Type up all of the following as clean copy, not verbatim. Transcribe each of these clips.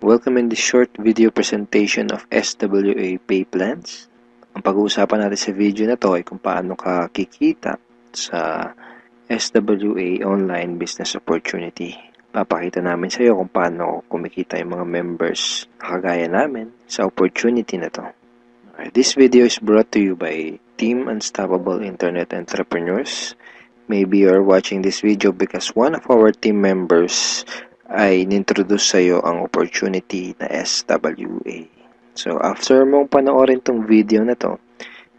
Welcome in this short video presentation of SWA pay plans. Ang pag-uusapan natin sa video na to ay kung paano ka kikita sa SWA online business opportunity. Papakita namin sa iyo kung paano kumikita yung mga members na kagaya namin sa opportunity na to. This video is brought to you by Team Unstoppable Internet Entrepreneurs. Maybe you're watching this video because one of our team members ay nintroduce sa iyo ang opportunity na SWA. So, after mong panoorin tong video na to,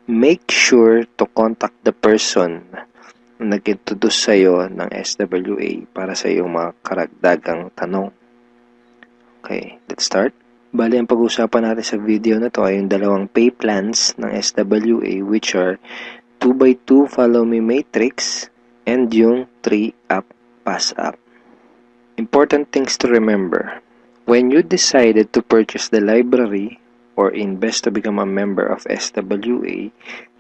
make sure to contact the person na nag-introduce sa iyo ng SWA para sa iyong mga karagdagang tanong. Okay, let's start. Bali, ang pag-usapan natin sa video na to ay yung dalawang pay plans ng SWA, which are 2x2 Follow Me Matrix and yung 3-Up Pass Up. Important things to remember. When you decided to purchase the library or invest to become a member of SWA,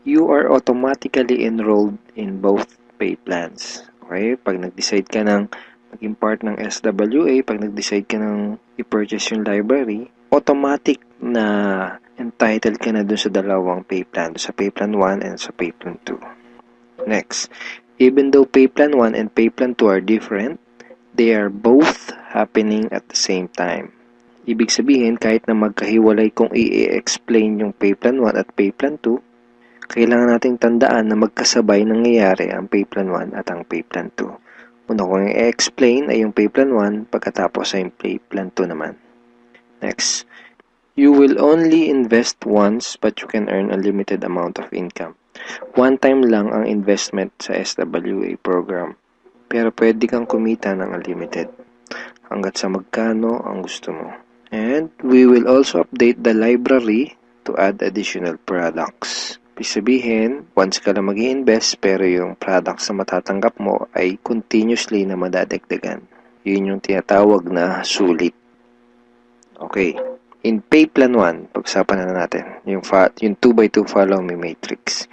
you are automatically enrolled in both pay plans. Okay? Pag nag-decide ka ng maging part ng SWA, pag nag-decide ka ng i-purchase yung library, automatic na entitled ka na dun sa dalawang pay plan, sa pay plan 1 and sa pay plan 2. Next, even though pay plan 1 and pay plan 2 are different, they are both happening at the same time. Ibig sabihin, kahit na magkahiwalay kung i-explain yung pay plan 1 at pay plan 2, kailangan nating tandaan na magkasabay nangyayari ang pay plan 1 at ang pay plan 2. Una kong i-explain ay yung pay plan 1, pagkatapos ay yung pay plan 2 naman. Next, you will only invest once but you can earn a limited amount of income. One time lang ang investment sa SWA program. Pero pwede kang kumita ng unlimited hanggat sa magkano ang gusto mo. And we will also update the library to add additional products. Ibig sabihin, once ka lang mag-i-invest pero yung products na matatanggap mo ay continuously na madadagdagan. Yun yung tinatawag na sulit. Okay. In pay plan 1, pag-usapan na natin yung 2x2 Follow Me Matrix.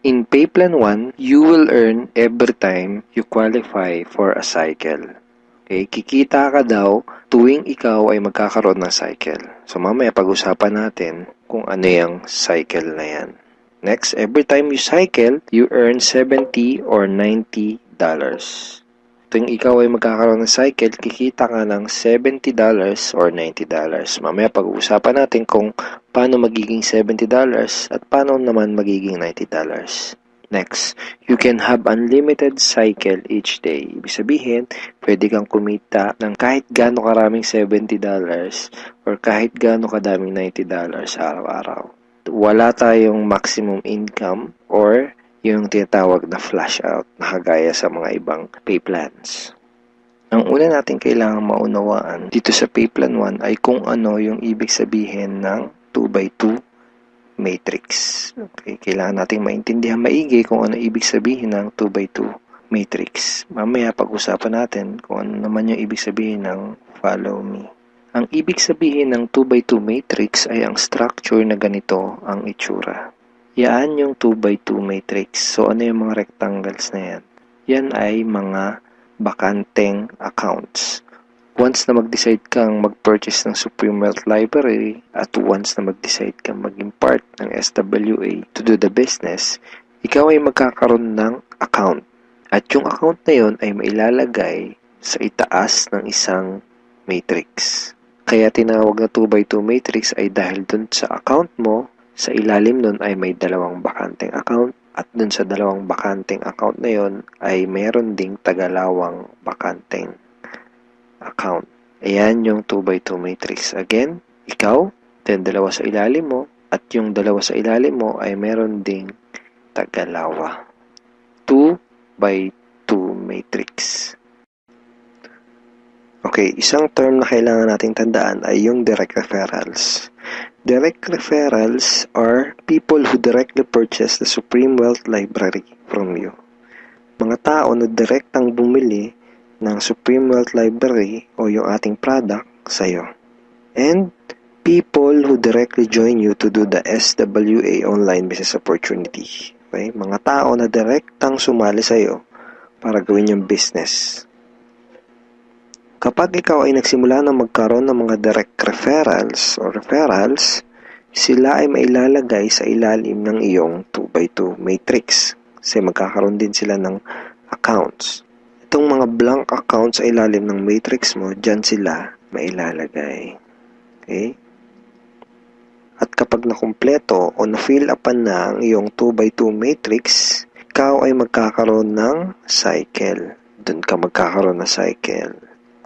In pay plan 1, you will earn every time you qualify for a cycle. Okay, kikita ka daw tuwing ikaw ay magkakaroon ng cycle. So mamaya pag-usapan natin kung ano yung cycle na yan. Next, every time you cycle, you earn $70 or $90. Tuwing ikaw ay magkakaroon ng cycle, kikita ka ng $70 or $90. Mamaya pag-uusapan natin kung paano magiging $70 at paano naman magiging $90. Next, you can have unlimited cycle each day. Ibig sabihin, pwede kang kumita ng kahit gaano karaming $70 or kahit gaano kadaming $90 araw-araw. Wala tayong maximum income or yung tinatawag na flash out na kagaya sa mga ibang pay plans. Ang una natin kailangang maunawaan dito sa pay plan 1 ay kung ano yung ibig sabihin ng 2x2 matrix. Okay, kailangan nating maintindihan maigi kung ano ibig sabihin ng 2x2 matrix. Mamaya pag-usapan natin kung ano naman yung ibig sabihin ng follow me. Ang ibig sabihin ng 2x2 matrix ay ang structure na ganito ang itsura. Yan yung 2x2 matrix. So, ano yung mga rectangles na yan? Yan ay mga bakanteng accounts. Once na mag-decide kang mag-purchase ng Supreme Wealth Library at once na mag-decide kang maging part ng SWA to do the business, ikaw ay magkakaroon ng account. At yung account na yun ay mailalagay sa itaas ng isang matrix. Kaya tinawag na 2x2 matrix ay dahil dun sa account mo, sa ilalim nun ay may dalawang bakanteng account at dun sa dalawang bakanteng account na yun ay meron ding tagalawang bakanteng account. Ayan yung 2x2 matrix. Again, ikaw, then dalawa sa ilalim mo, at yung dalawa sa ilalim mo ay meron ding tagalawa. 2x2 matrix. Okay, isang term na kailangan nating tandaan ay yung direct referrals. Direct referrals are people who directly purchase the Supreme Wealth Library from you. Mga tao na direktang bumili ng Supreme Wealth Library o yung ating product sa'yo. And people who directly join you to do the SWA online business opportunity. Okay? Mga tao na direktang sumali sa'yo para gawin yung business. Kapag ikaw ay nagsimula na magkaroon ng mga direct referrals o referrals, sila ay mailalagay sa ilalim ng iyong 2x2 matrix kasi magkakaroon din sila ng accounts. Itong mga blank accounts sa ilalim ng matrix mo, dyan sila mailalagay. Okay? At kapag nakumpleto o na-fill upan na ang iyong 2x2 matrix, ikaw ay magkakaroon ng cycle. Doon ka magkakaroon ng cycle.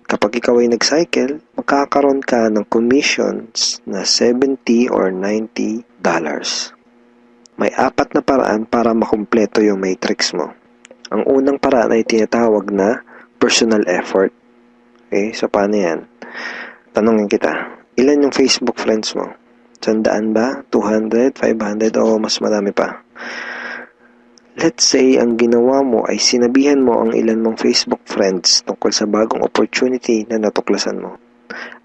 Kapag ikaw ay nag-cycle, magkakaroon ka ng commissions na $70 or $90. May 4 na paraan para makumpleto yung matrix mo. Ang unang paraan ay tinatawag na personal effort. Okay, so paano yan? Tanungin kita, ilan yung Facebook friends mo? 100 ba? 200? 500? O mas marami pa? Let's say, ang ginawa mo ay sinabihan mo ang ilan mong Facebook friends tungkol sa bagong opportunity na natuklasan mo.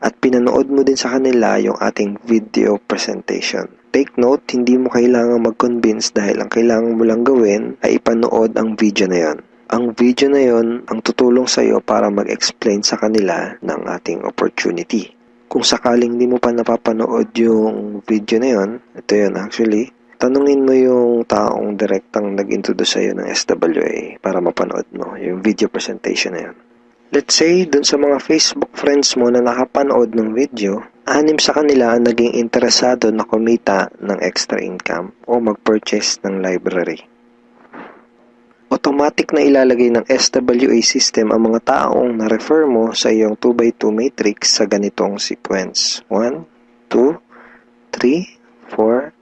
At pinanood mo din sa kanila yung ating video presentation. Take note, hindi mo kailangang mag-convince dahil ang kailangan mo lang gawin ay ipanood ang video na yon. Ang video na yon ang tutulong sa iyo para mag-explain sa kanila ng ating opportunity. Kung sakaling di mo pa napapanood yung video na yon, ito yun actually, tanungin mo yung taong direktang nag-introduce sa'yo ng SWA para mapanood mo yung video presentation na yun. Let's say, dun sa mga Facebook friends mo na nakapanood ng video, 6 sa kanila ang naging interesado na kumita ng extra income o mag-purchase ng library. Automatic na ilalagay ng SWA system ang mga taong na-refer mo sa iyong 2x2 matrix sa ganitong sequence. 1, 2, 3, 4,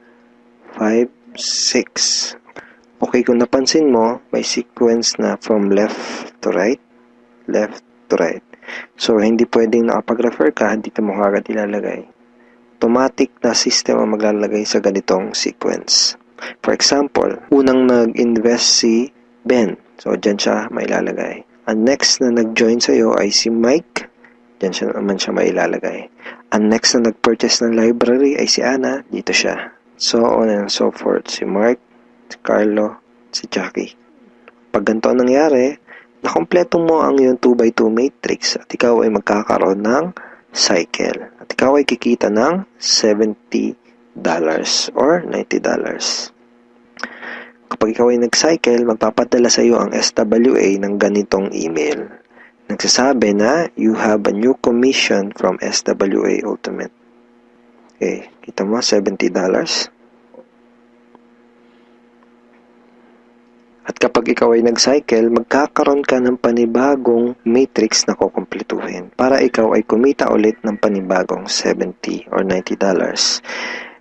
5, 6. Okay, kung napansin mo, may sequence na from left to right. So, hindi pwedeng nakapag-refer ka, dito mo kagad ilalagay. Automatic na system ang maglalagay sa ganitong sequence. For example, unang nag-invest si Ben. So, dyan siya mailalagay. Ang next na nag-join sa'yo ay si Mike. Dyan siya naman siya mailalagay. Ang next na nag-purchase ng library ay si Ana. Dito siya. So on and so forth. Si Mark, si Carlo, si Jackie. Pag ganito ang nangyari, nakompleto mo ang iyong 2x2 matrix at ikaw ay magkakaroon ng cycle. At ikaw ay kikita ng $70 or $90. Kapag ikaw ay nag-cycle, magpapadala sa iyo ang SWA ng ganitong email. Nagsasabi na you have a new commission from SWA Ultimate. Okay, kita mo, $70. At kapag ikaw ay nag-cycle, magkakaroon ka ng panibagong matrix na kukumpletuhin para ikaw ay kumita ulit ng panibagong $70 or $90.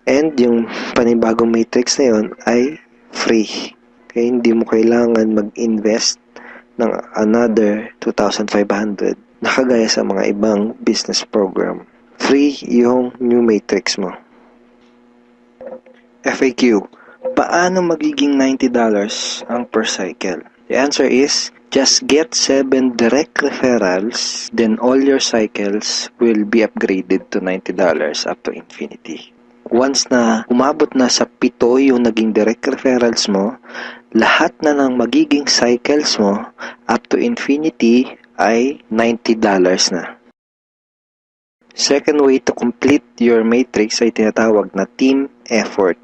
And yung panibagong matrix na yon ay free. Okay, hindi mo kailangan mag-invest ng another 2,500 na kagaya sa mga ibang business program. Free yung new matrix mo. FAQ. Paano magiging $90 ang per cycle? The answer is, just get 7 direct referrals, then all your cycles will be upgraded to $90 up to infinity. Once na umabot na sa 7 yung naging direct referrals mo, lahat na ng magiging cycles mo up to infinity ay $90 na. Second way to complete your matrix ay tinatawag na team effort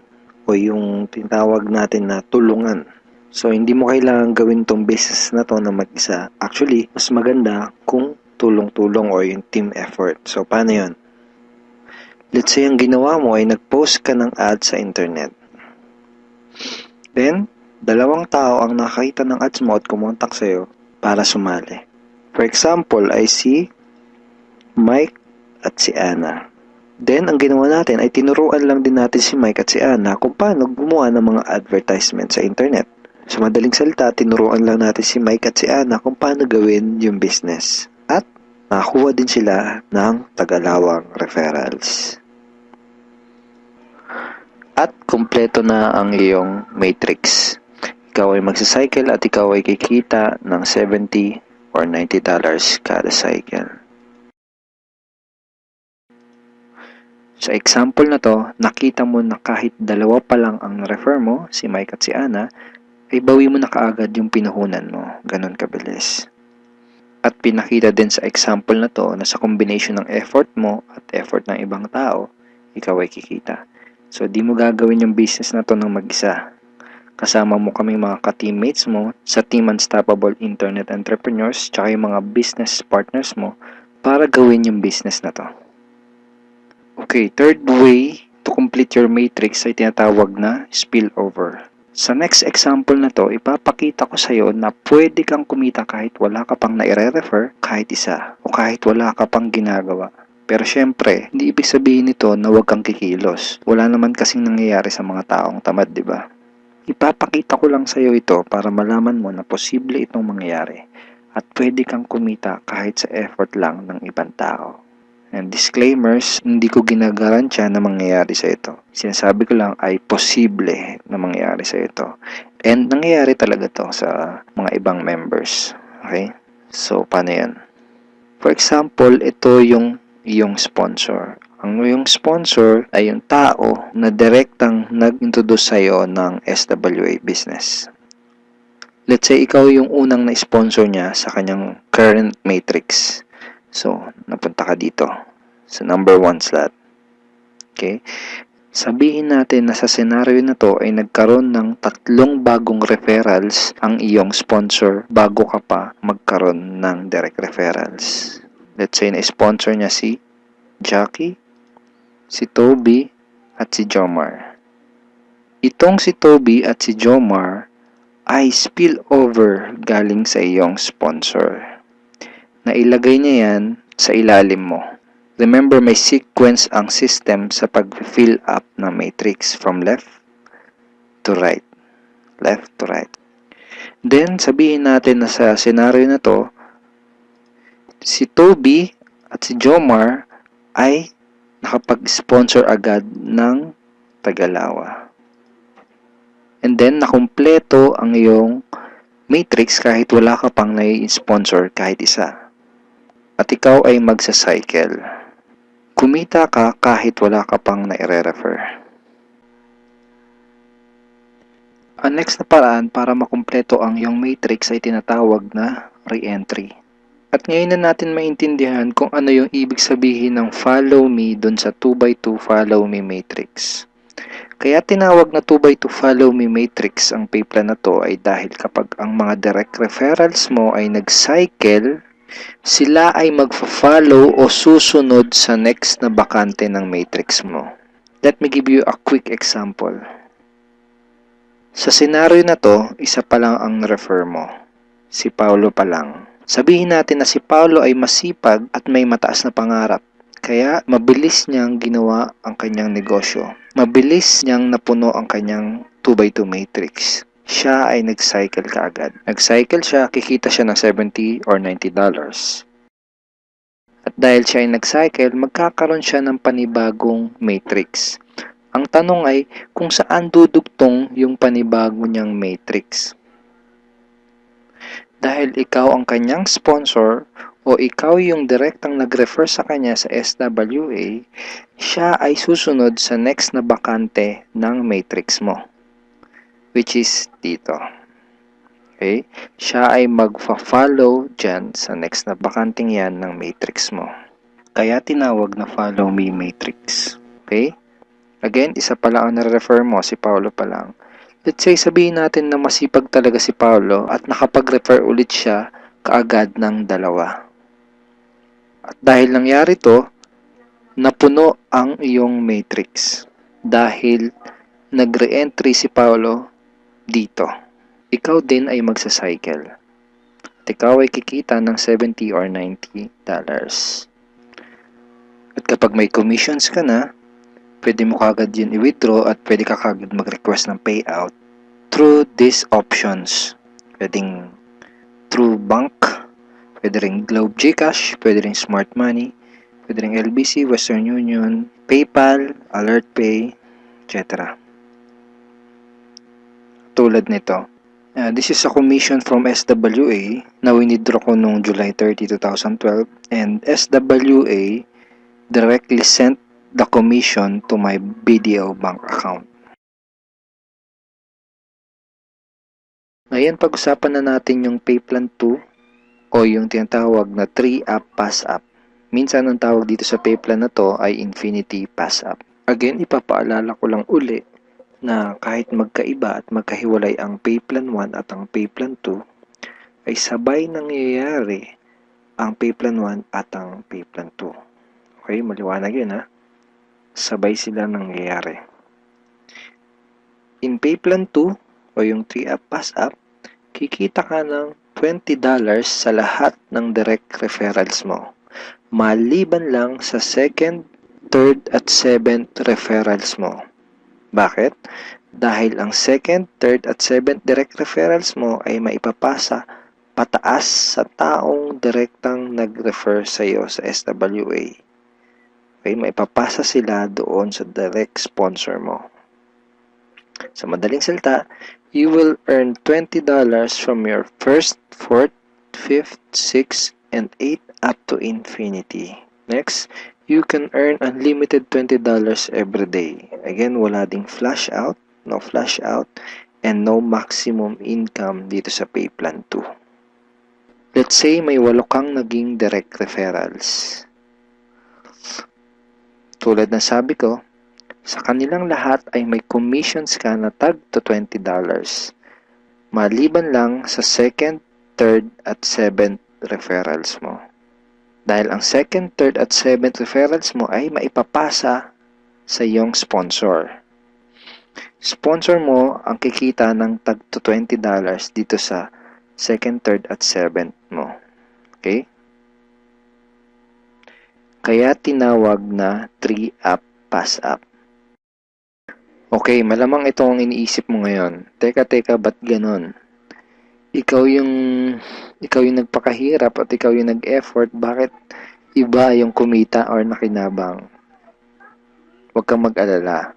o yung tinatawag natin na tulungan. So, hindi mo kailangan gawin tong business na to na mag-isa. Actually, mas maganda kung tulong-tulong o yung team effort. So, paano yun? Let's say, ang ginawa mo ay nag-post ka ng ad sa internet. Then, 2 tao ang nakakita ng ads mo at kumontak sa'yo para sumali. For example, ay si Mike at si Ana. Then, ang ginawa natin ay tinuruan lang din natin si Mike at si Ana kung paano gumawa ng mga advertisement sa internet. Sa madaling salita, tinuruan lang natin si Mike at si Ana kung paano gawin yung business. At nakakuha din sila ng tagalawang referrals. At kumpleto na ang iyong matrix. Ikaw ay magsacycle at ikaw ay kikita ng $70 or $90 kada cycle. Sa example na to, nakita mo na kahit 2 pa lang ang refer mo, si Mike at si Ana, ay bawi mo na kaagad yung pinuhunan mo. Ganon kabilis. At pinakita din sa example na to na sa combination ng effort mo at effort ng ibang tao, ikaw ay kikita. So, di mo gagawin yung business na to ng mag-isa. Kasama mo kaming mga ka-teammates mo sa Team Unstoppable Internet Entrepreneurs tsaka yung mga business partners mo para gawin yung business na to. Okay, third way to complete your matrix ay tinatawag na spillover. Sa next example na to, ipapakita ko sa iyo na pwede kang kumita kahit wala ka pang naire-refer kahit isa o kahit wala ka pang ginagawa. Pero syempre, hindi ibig sabihin nito na huwag kang kikilos. Wala naman kasing nangyayari sa mga taong tamad, di ba? Ipapakita ko lang sa iyo ito para malaman mo na posible itong mangyayari at pwede kang kumita kahit sa effort lang ng ibang tao. And disclaimers, hindi ko ginagarantiya na mangyayari sa ito. Sinasabi ko lang ay posible na mangyayari sa ito. And nangyayari talaga to sa mga ibang members. Okay? So, paano yan? For example, ito yung iyong sponsor. Ang iyong sponsor ay yung tao na direktang nag-introduce sa'yo ng SWA business. Let's say, ikaw yung unang na-sponsor niya sa kanyang current matrix. So, napunta ka dito sa number 1 slot. Okay? Sabihin natin na sa senaryo na to ay nagkaroon ng 3 bagong referrals ang iyong sponsor bago ka pa magkaroon ng direct referrals. Let's say na-sponsor niya si Jackie, si Toby, at si Jomar. Itong si Toby at si Jomar ay spillover galing sa iyong sponsor. Nailagay niya yan sa ilalim mo. Remember, may sequence ang system sa pag-fill up ng matrix from left to right. Left to right. Then, sabihin natin na sa senaryo na to, si Toby at si Jomar ay nakapag-sponsor agad ng Tagalawa. And then, nakumpleto ang iyong matrix kahit wala ka pang nai-sponsor kahit isa. At ikaw ay magsa-cycle. Kumita ka kahit wala ka pang nai-refer. Ang next na paraan para makumpleto ang iyong matrix ay tinatawag na re-entry. At ngayon na natin maintindihan kung ano yung ibig sabihin ng follow me dun sa 2x2 follow me matrix. Kaya tinawag na 2x2 follow me matrix ang pay plan na to ay dahil kapag ang mga direct referrals mo ay nag-cycle, sila ay magfa-follow o susunod sa next na bakante ng matrix mo. Let me give you a quick example. Sa senaryo na to, isa pa lang ang refer mo. Si Paulo pa lang. Sabihin natin na si Paulo ay masipag at may mataas na pangarap. Kaya mabilis niyang ginawa ang kanyang negosyo. Mabilis niyang napuno ang kanyang 2x2 matrix. Siya ay nag-cycle kaagad. Nag-cycle siya, kikita siya ng $70 or $90. At dahil siya ay nag-cycle, magkakaroon siya ng panibagong matrix. Ang tanong ay kung saan dudugtong yung panibago niyang matrix. Dahil ikaw ang kanyang sponsor o ikaw yung direktang nag-refer sa kanya sa SWA, siya ay susunod sa next na bakante ng matrix mo. Which is dito. Okay? Siya ay magfa-follow dyan sa next na bakanting yan ng matrix mo. Kaya tinawag na follow me matrix. Okay? Again, isa pa lang ang nare-refer mo, si Paulo pa lang. Let's say, sabihin natin na masipag talaga si Paulo at nakapag-refer ulit siya kaagad ng 2. At dahil nangyari to, napuno ang iyong matrix. Dahil nag-re-entry si Paulo dito. Ikaw din ay magsa-cycle. At ikaw ay kikita ng $70 or $90. At kapag may commissions ka na, pwede mo kagad yun i-withdraw at pwede ka kagad mag-request ng payout through these options. Pwedeng through bank, pwede rin Globe GCash, pwede rin Smart Money, pwede rin LBC, Western Union, PayPal, AlertPay, etc. Tulad nito. This is a commission from SWA na winidraw ko noong July 30, 2012 and SWA directly sent the commission to my BDO bank account. Ngayon, pag-usapan na natin yung Payplan 2 o yung tinatawag na 3-up pass-up. Minsan ang tawag dito sa pay plan na to ay infinity pass-up. Again, ipapaalala ko lang uli na kahit magkaiba at magkahiwalay ang pay plan 1 at ang pay plan 2, ay sabay nangyayari ang pay plan 1 at ang pay plan 2. Okay, maliwanag yun ha. Sabay sila nangyayari. In pay plan 2 o yung 3-up pass-up, kikita ka ng $20 sa lahat ng direct referrals mo. Maliban lang sa second, third at seventh referrals mo. Bakit? Dahil ang second, third at seventh direct referrals mo ay maipapasa pataas sa taong direktang nag-refer sa iyo sa SWA. Okay, maipapasa sila doon sa direct sponsor mo. Sa madaling salita, you will earn $20 from your first, fourth, fifth, sixth, and 8th up to infinity. Next, you can earn unlimited $20 every day. Again, wala ding flash out, no flash out, and no maximum income dito sa pay plan 2. Let's say may 8 kang naging direct referrals. Tulad na sabi ko, sa kanilang lahat ay may commissions ka na tag to $20. Maliban lang sa second, third, at seventh referrals mo. Dahil ang second, third, at seventh referrals mo ay maipapasa sa iyong sponsor. Sponsor mo ang kikita ng tag to $20 dito sa second, third, at seventh mo. Okay? Kaya tinawag na 3-up pass-up. Okay, malamang ito ang iniisip mo ngayon. Teka, ba't ganon? Ikaw yung nagpakahirap at ikaw yung nag-effort, bakit iba yung kumita or nakinabang? Huwag kang mag-alala.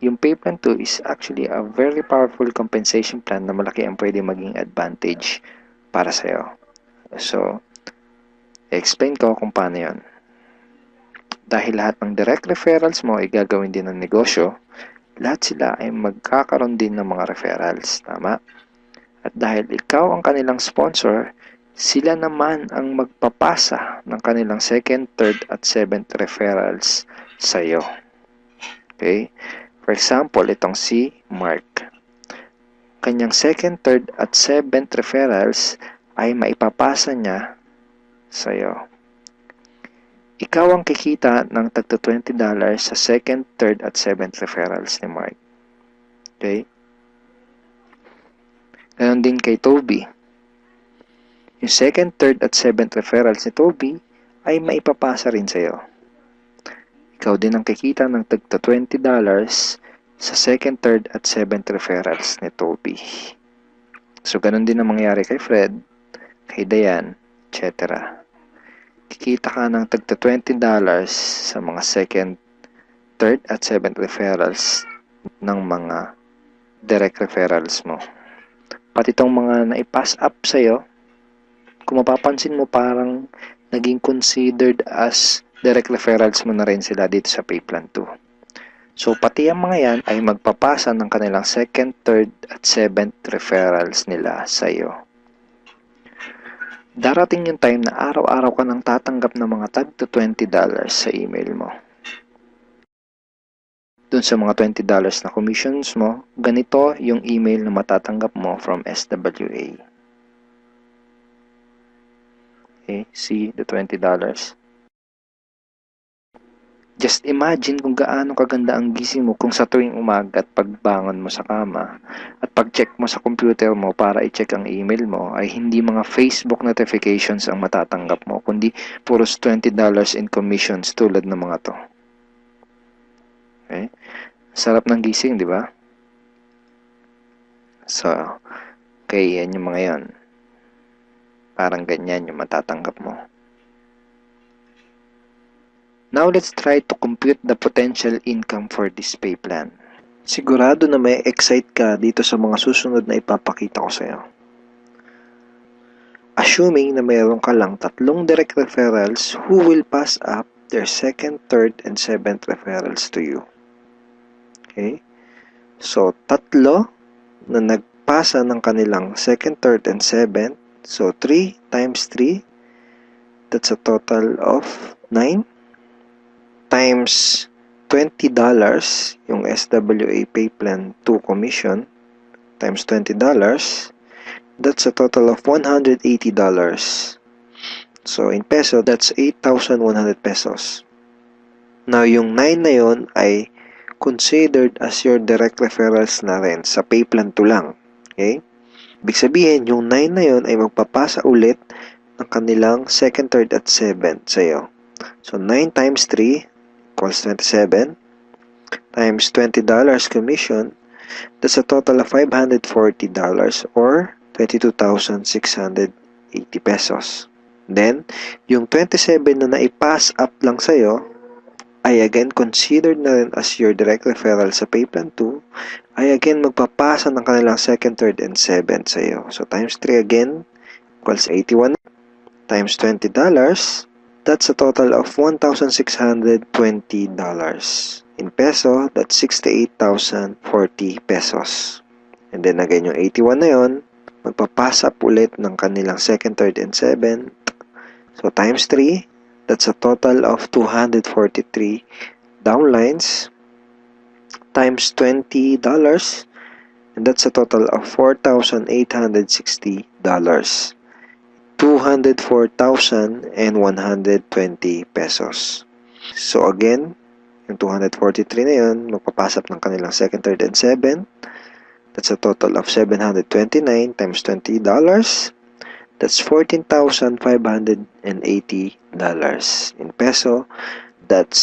Yung pay plan 2 is actually a very powerful compensation plan na malaki ang pwede maging advantage para sa'yo. So, explain ko kung paano yun. Dahil lahat ng direct referrals mo ay gagawin din ng negosyo, lahat sila ay magkakaroon din ng mga referrals. Tama? At dahil ikaw ang kanilang sponsor, sila naman ang magpapasa ng kanilang second, third, at seventh referrals sa iyo. Okay? For example, itong si Mark. Kanyang second, third, at seventh referrals ay maipapasa niya sa iyo. Ikaw ang kikita ng tagto $20 sa second, third, at seventh referrals ni Mark. Okay? Ganon din kay Toby. Yung second, third, at seventh referrals ni Toby ay maipapasa rin sa iyo. Ikaw din ang kikita ng tagto $20 sa second, third, at seventh referrals ni Toby. So, ganon din ang mangyayari kay Fred, kay Diane, etc. Kikita ka ng tagto $20 sa mga second, third, at seventh referrals ng mga direct referrals mo. Pati itong mga naipass up sa'yo, kung mapapansin mo parang naging considered as direct referrals mo na rin sila dito sa pay plan 2. So, pati ang mga yan ay magpapasa ng kanilang second, third, at seventh referrals nila sa iyo. Darating yung time na araw-araw ka nang tatanggap ng mga tag to $20 sa email mo. Dun sa mga $20 na commissions mo, ganito yung email na matatanggap mo from SWA. Okay, see the $20. Just imagine kung gaano kaganda ang gising mo kung sa tuwing umaga at pagbangon mo sa kama at pag-check mo sa computer mo para i-check ang email mo ay hindi mga Facebook notifications ang matatanggap mo, kundi puros $20 in commissions tulad ng mga to. Okay? Sarap ng gising, di ba? So, okay, yan yung mga yan. Parang ganyan yung matatanggap mo. Now, let's try to compute the potential income for this pay plan. Sigurado na may excite ka dito sa mga susunod na ipapakita ko sa'yo. Assuming na mayroon ka lang 3 direct referrals who will pass up their second, third, and seventh referrals to you. Okay? So, 3 na nagpasa ng kanilang second, third, and seventh So 3 times 3, that's a total of 9 times $20 yung SWA pay plan 2 commission times $20, that's a total of $180. So in peso, that's 8,100 pesos. Now yung 9 na yon ay considered as your direct referrals na rin sa pay plan 2 lang. Okay? Ibig sabihin, yung 9 na yon ay magpapasa ulit ng kanilang second, third, at 7th sa'yo. So 9 times 3 equals 27 times $20 commission, that's a total of $540 or 22,680 pesos. Then, yung 27 na naipass up lang sa'yo ay again considered na rin as your direct referral sa pay plan 2, ay again magpapasa ng kanilang second, third, and 7th sa'yo. So times 3 again equals 81 times $20, that's a total of $1,620. In peso, that's 68,040 pesos. And then again, yung 81 na yun, magpapasa up ulit ng kanilang second, third, and 7th. So times 3, that's a total of 243 downlines times $20, and that's a total of $4,860. 204,120 pesos. So again, yung 243 na yun, magpapasap ng kanilang second, third, and 7th. That's a total of $729 times $20. That's $14,580. In peso, that's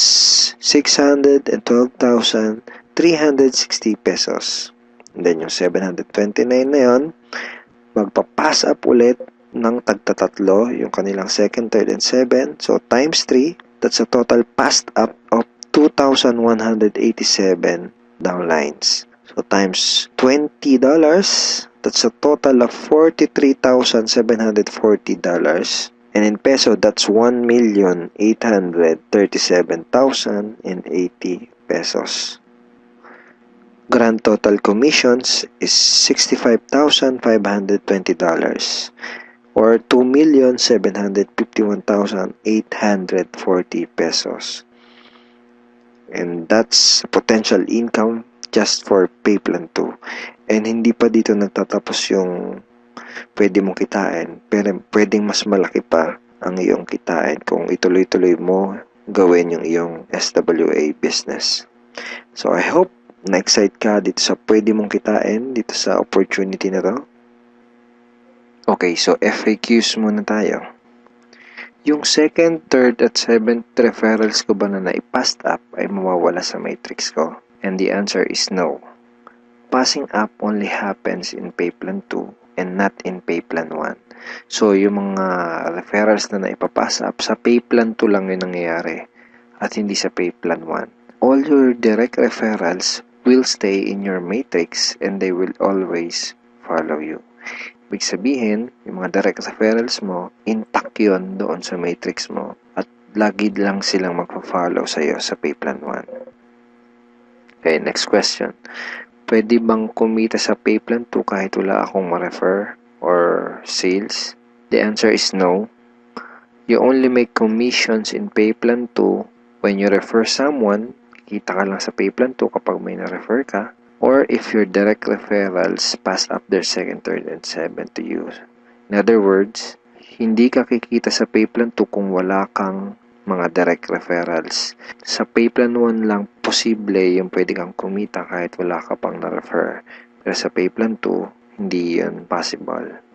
612,360 pesos. And then yung 729 na yun, magpapass up ulit ng tagtatatlo yung kanilang second, third, and 7th. So times 3, that's a total passed up of 2,187 downlines. So times $20, that's a total of $43,740. And in peso, that's 1,837,080 pesos. Grand total commissions is $65,520 or 2,751,840 pesos. And that's potential income just for pay plan 2. And hindi pa dito nagtatapos yung pwede mong kitain, pero pwedeng mas malaki pa ang iyong kitain kung ituloy-tuloy mo gawin yung iyong SWA business. So I hope na-excite ka dito sa pwede mong kitain dito sa opportunity na to. Okay, so FAQs muna tayo. Yung second, third, at 7th referrals ko ba na naipassed up ay mawawala sa matrix ko? And the answer is no. Passing up only happens in pay plan 2 and not in pay plan 1. So, yung mga referrals na naipapass up sa pay plan 2 lang yung nangyayari at hindi sa pay plan 1. All your direct referrals will stay in your matrix and they will always follow you. Ibig sabihin, yung mga direct referrals mo, intact yun doon sa matrix mo at lagi lang silang magpa-follow sa'yo sa pay plan 1. Okay, next question. Pwede bang kumita sa pay plan 2 kahit wala akong ma-refer or sales? The answer is no. You only make commissions in pay plan 2 when you refer someone. Kita ka lang sa pay plan 2 kapag may na-refer ka. Or if your direct referrals pass up their second, third, and 7th to you. In other words, hindi ka kikita sa pay plan 2 kung wala kang mga direct referrals. Sa pay plan 1 lang posible yung pwede kang kumita kahit wala ka pang na-refer. Pero sa pay plan 2, hindi yun possible.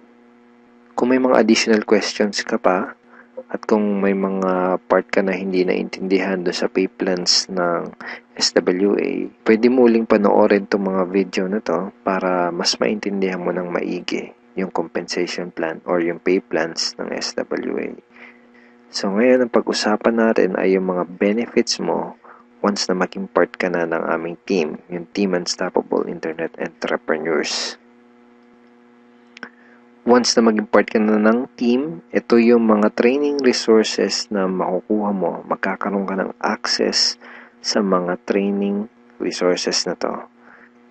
Kung may mga additional questions ka pa, at kung may mga part ka na hindi naintindihan do sa pay plans ng SWA, pwede mo uling panoorin itong mga video na to para mas maintindihan mo ng maigi yung compensation plan or yung pay plans ng SWA. So ngayon, ang pag-usapan natin ay yung mga benefits mo once na maging part ka na ng aming team, yung Team Unstoppable Internet Entrepreneurs. Once na maging part ka na ng team, ito yung mga training resources na makukuha mo. Magkakaroon ka ng access sa mga training resources na to.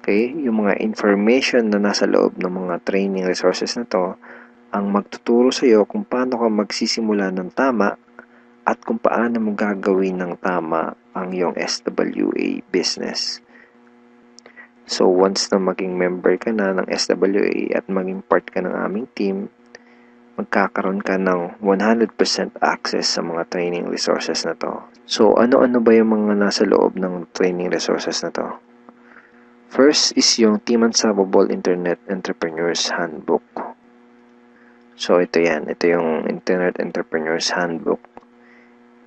Okay? Yung mga information na nasa loob ng mga training resources na to ang magtuturo sa iyo kung paano ka magsisimula ng tama at kung paano mo gagawin ng tama ang iyong SWA business. So once na maging member ka na ng SWA at maging part ka ng aming team, magkakaroon ka ng 100% access sa mga training resources na to. So ano-ano ba yung mga nasa loob ng training resources na to? First is yung Team Unstoppable Internet Entrepreneurs Handbook. So ito yan, ito yung Internet Entrepreneurs Handbook.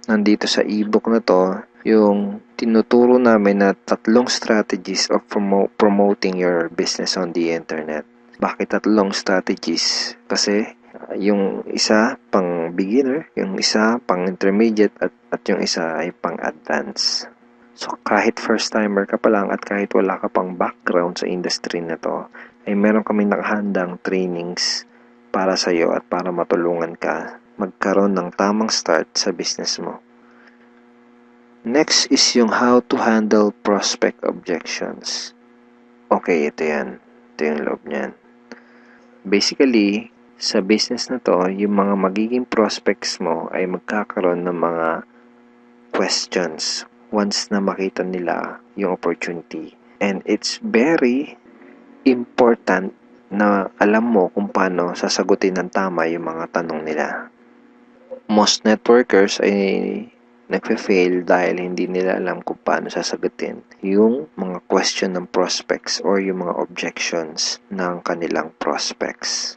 Nandito sa ebook na to, yung tinuturo namin na 3 strategies of promoting your business on the internet. Bakit 3 strategies? Kasi yung isa pang beginner, yung isa pang intermediate at yung isa ay pang advanced. So kahit first timer ka pa lang at kahit wala ka pang background sa industry na to, ay meron kami nakahandang trainings para sa iyo at para matulungan ka magkaroon ng tamang start sa business mo. Next is yung how to handle prospect objections. Okay, ito yan. Ito yung loob niyan. Basically, sa business na to, yung mga magiging prospects mo ay magkakaroon ng mga questions once na makita nila yung opportunity. And it's very important na alam mo kung paano sasagutin ng tama yung mga tanong nila. Most networkers ay nagfe-fail dahil hindi nila alam kung paano sasagutin yung mga question ng prospects or yung mga objections ng kanilang prospects.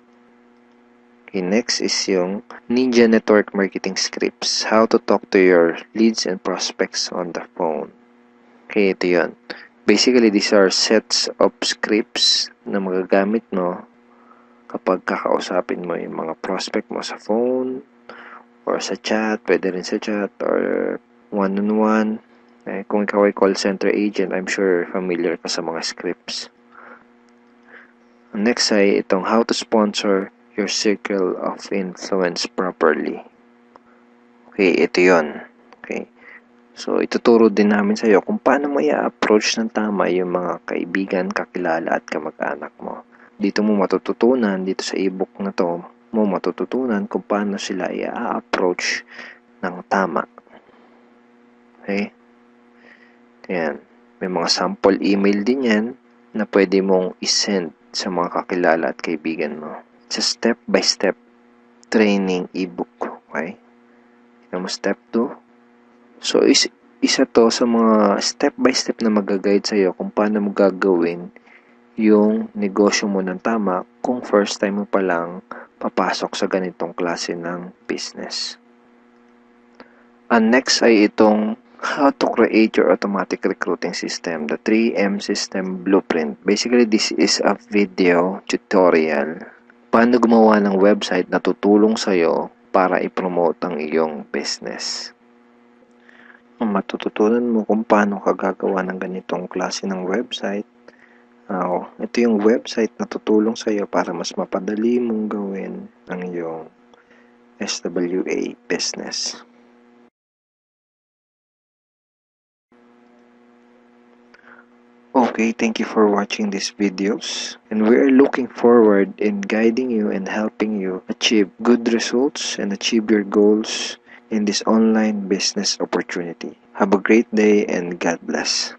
Okay, next is yung Ninja Network Marketing Scripts. How to talk to your leads and prospects on the phone. Okay, ito yun. Basically, these are sets of scripts na magagamit mo kapag kakausapin mo yung mga prospect mo sa phone or sa chat, pwede rin sa chat or one-on-one. Kung ikaw ay call center agent, I'm sure familiar ka sa mga scripts. Next ay itong how to sponsor your circle of influence properly. Okay, ito yun. Okay. So, ituturo din namin sa iyo kung paano mo i-approach ng tama yung mga kaibigan, kakilala at kamag-anak mo. Dito mo matututunan, dito sa ebook na to, mo matututunan kung paano sila i-approach ng tama. Okay? Ayan. May mga sample email din yan na pwede mong isend sa mga kakilala at kaibigan mo. It's a step-by-step training ebook. Okay? Tignan mo step 2. So, isa to sa mga step-by-step na mag-guide sa'yo kung paano mo gagawin yung negosyo mo ng tama kung first time mo pa lang papasok sa ganitong klase ng business. And next ay itong how to create your automatic recruiting system, the 3M system blueprint. Basically, this is a video tutorial paano gumawa ng website na tutulong sa'yo para i-promote ang iyong business. Matututunan mo kung paano ka gagawa ng ganitong klase ng website. Ito yung website na tutulong sa iyo para mas mapadali mong gawin ang iyong SWA business. Okay, thank you for watching these videos, and we are looking forward in guiding you and helping you achieve good results and achieve your goals in this online business opportunity. Have a great day and God bless.